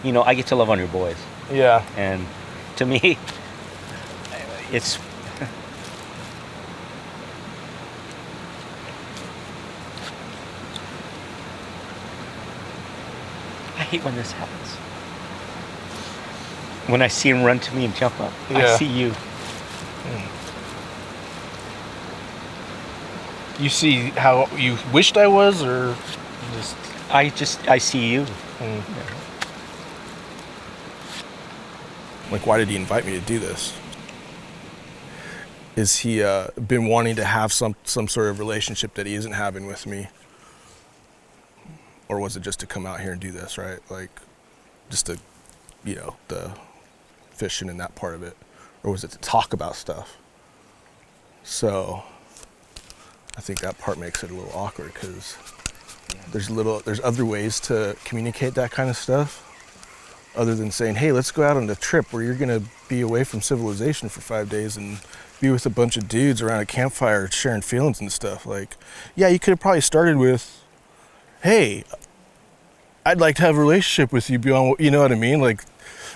I get to love on your boys. Yeah. And to me, it's... I hate when this happens. When I see him run to me and jump up, I see you. You see how you wished I was, or just... I see you. Yeah. Like, why did he invite me to do this? Is he been wanting to have some sort of relationship that he isn't having with me? Or was it just to come out here and do this, right? Like, just to, the fishing and that part of it? Or was it to talk about stuff? So, I think that part makes it a little awkward, because there's other ways to communicate that kind of stuff, other than saying, hey, let's go out on a trip where you're gonna be away from civilization for 5 days and be with a bunch of dudes around a campfire sharing feelings and stuff. Like, yeah, you could have probably started with, hey, I'd like to have a relationship with you beyond, you know what I mean? Like,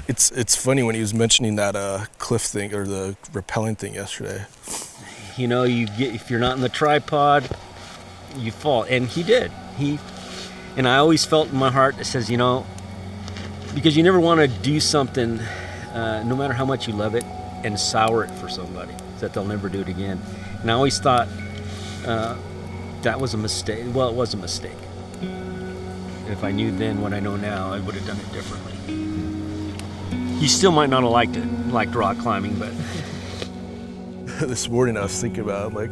it's funny when he was mentioning that cliff thing or the rappelling thing yesterday. If you're not in the tripod, you fall. And he did. And I always felt in my heart that says, because you never want to do something, no matter how much you love it, and sour it for somebody, so that they'll never do it again. And I always thought that was a mistake. Well, it was a mistake. And if I knew then what I know now, I would have done it differently. You still might not have liked rock climbing, but... This morning I was thinking about, like,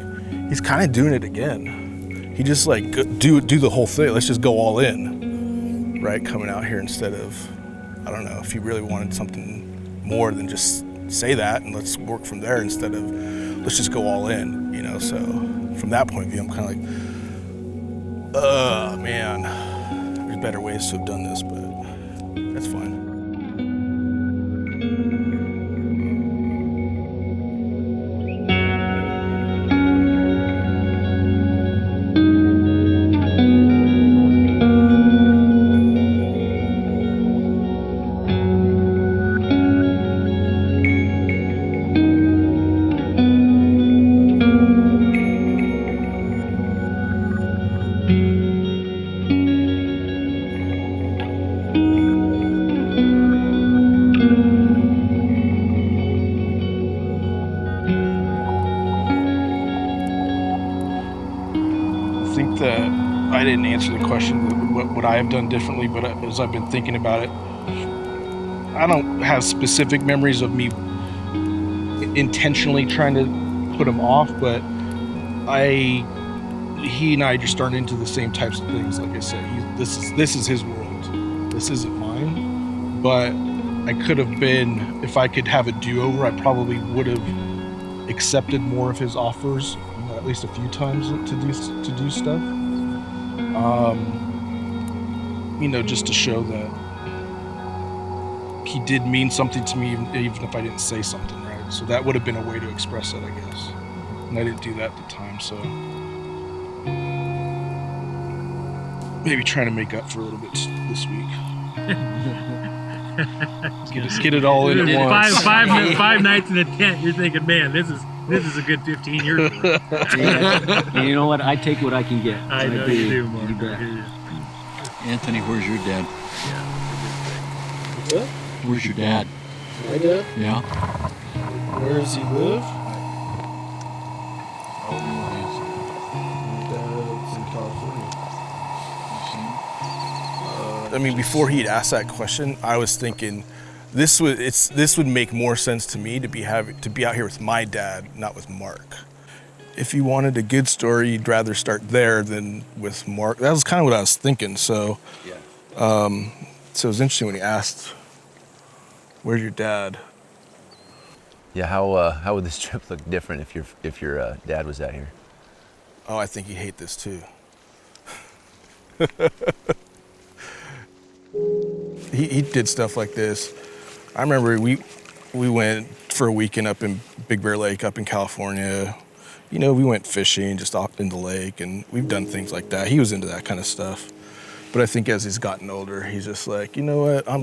he's kind of doing it again. He just, like, do the whole thing. Let's just go all in, right? Coming out here instead of, I don't know, if he really wanted something more than just say that and let's work from there instead of let's just go all in, So from that point of view, I'm kind of like, man, there's better ways to have done this, but that's fine. I didn't answer the question, what would I have done differently, but as I've been thinking about it, I don't have specific memories of me intentionally trying to put him off, but he and I just aren't into the same types of things. Like I said, this is his world. This isn't mine, but I could have been, if I could have a do-over, I probably would have accepted more of his offers, at least a few times to do stuff. Just to show that he did mean something to me, even if I didn't say something, right? So that would have been a way to express it, I guess. And I didn't do that at the time, so maybe trying to make up for a little bit this week. Get it all in at once. Five nights in a tent. You're thinking, man, this is a good 15 years. Yeah. You know what? I take what I can get. I know you do, Mark. You bet. Anthony, where's your dad? What? Where's your dad? My dad? Yeah. Where does he live? Oh, My dad's in California. I mean, before he'd asked that question, I was thinking this would make more sense to me to be out here with my dad, not with Mark. If you wanted a good story, you'd rather start there than with Mark. That was kind of what I was thinking. So, so it was interesting when he asked, "Where's your dad?" Yeah, how would this trip look different if your dad was out here? Oh, I think he'd hate this too. He did stuff like this. I remember we went for a weekend up in Big Bear Lake up in California. We went fishing just off in the lake, and we've done things like that. He was into that kind of stuff. But I think as he's gotten older, he's just like, you know what, I'm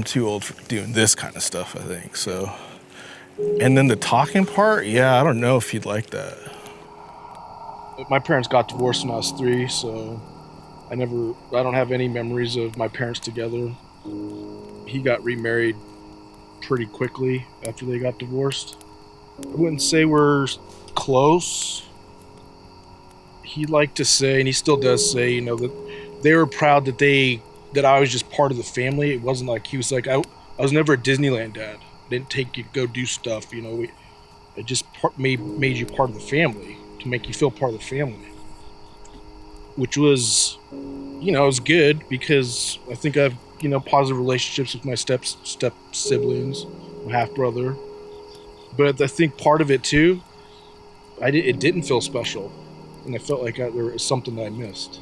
too old for doing this kind of stuff, I think. So, and then the talking part, yeah, I don't know if he'd like that. My parents got divorced when I was 3, so I don't have any memories of my parents together. He got remarried pretty quickly after they got divorced. I wouldn't say we're close. He liked to say, and he still does say, you know, that they were proud that I was just part of the family. It wasn't like he was like, I was never a Disneyland dad. I didn't take you to go do stuff, you know. It just made you part of the family, to make you feel part of the family. Which was, you know, it was good because I think I have, you know, positive relationships with my step siblings, my half brother. But I think part of it too, it didn't feel special, and I felt like there was something that I missed.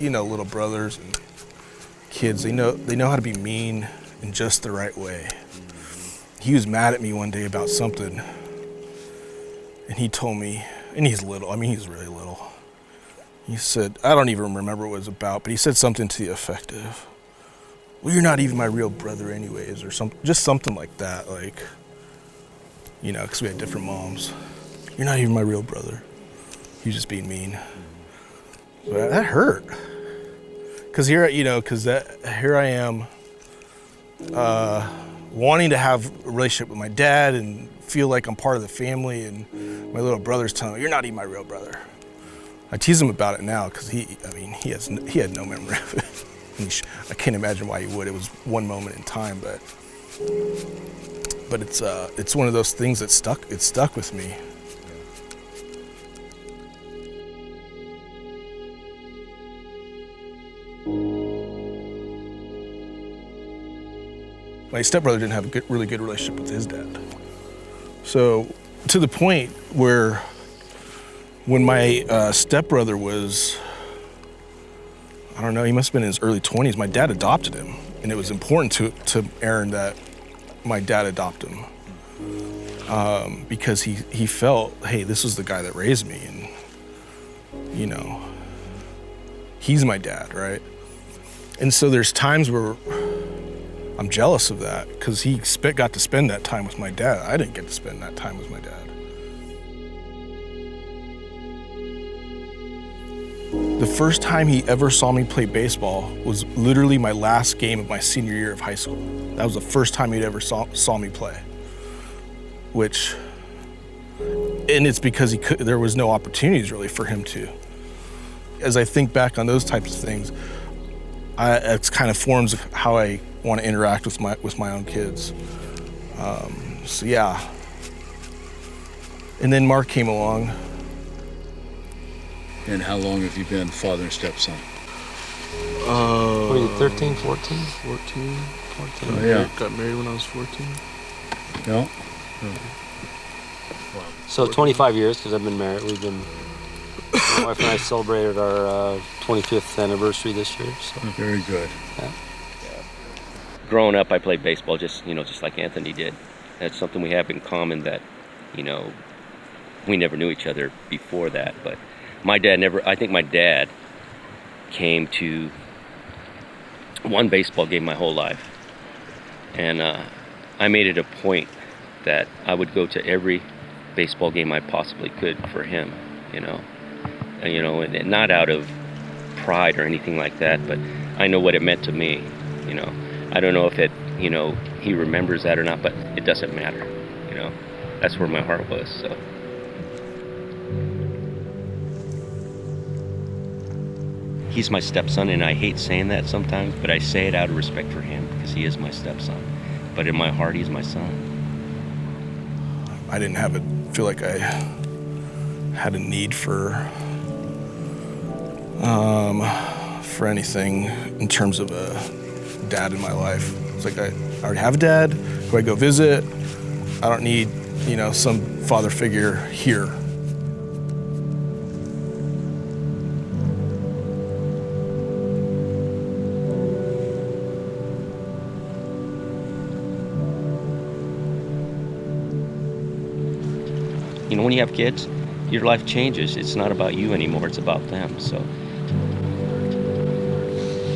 You know, little brothers and kids, they know how to be mean in just the right way. He was mad at me one day about something, and he told me, and he's little, I mean, he's really little. He said, I don't even remember what it was about, but he said something to the effect of, well, you're not even my real brother anyways, or just something like that, like, you know, because we had different moms. You're not even my real brother. You're just being mean. But that hurt. Because here I am wanting to have a relationship with my dad and feel like I'm part of the family, and my little brother's telling me, you're not even my real brother. I tease him about it now because he had no memory of it. I can't imagine why he would. It was one moment in time, but it's one of those things that stuck with me. My stepbrother didn't have a really good relationship with his dad. So to the point where when my stepbrother was, I don't know, he must have been in his early 20s, my dad adopted him. And it was important to Aaron that my dad adopt him. Because he felt, hey, this was the guy that raised me, and, you know, he's my dad, right? And so there's times where I'm jealous of that because he got to spend that time with my dad. I didn't get to spend that time with my dad. The first time he ever saw me play baseball was literally my last game of my senior year of high school. That was the first time he'd ever saw me play. And it's because there was no opportunities really for him to. As I think back on those types of things, it's kind of forms how I want to interact with my own kids. So yeah. And then Mark came along. And how long have you been father and stepson? What are you, 13, 14? 14. Oh, yeah. Got married when I was 14. No. So 25 years, because I've been married. My wife and I celebrated our 25th anniversary this year. So. Very good. Yeah. Growing up, I played baseball just like Anthony did. That's something we have in common that, we never knew each other before that. But I think my dad came to one baseball game my whole life. And I made it a point that I would go to every baseball game I possibly could for him, and not out of pride or anything like that, but I know what it meant to me, I don't know if he remembers that or not, but it doesn't matter, that's where my heart was, so. He's my stepson, and I hate saying that sometimes, but I say it out of respect for him because he is my stepson. But in my heart, he's my son. I didn't feel like I had a need for anything in terms of a dad in my life. It's like I already have a dad who I go visit. I don't need, some father figure here. When you have kids, your life changes. It's not about you anymore. It's about them. So,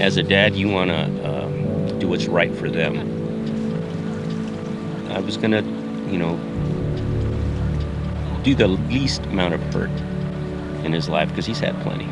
as a dad, you want to do what's right for them. I was gonna, do the least amount of hurt in his life because he's had plenty.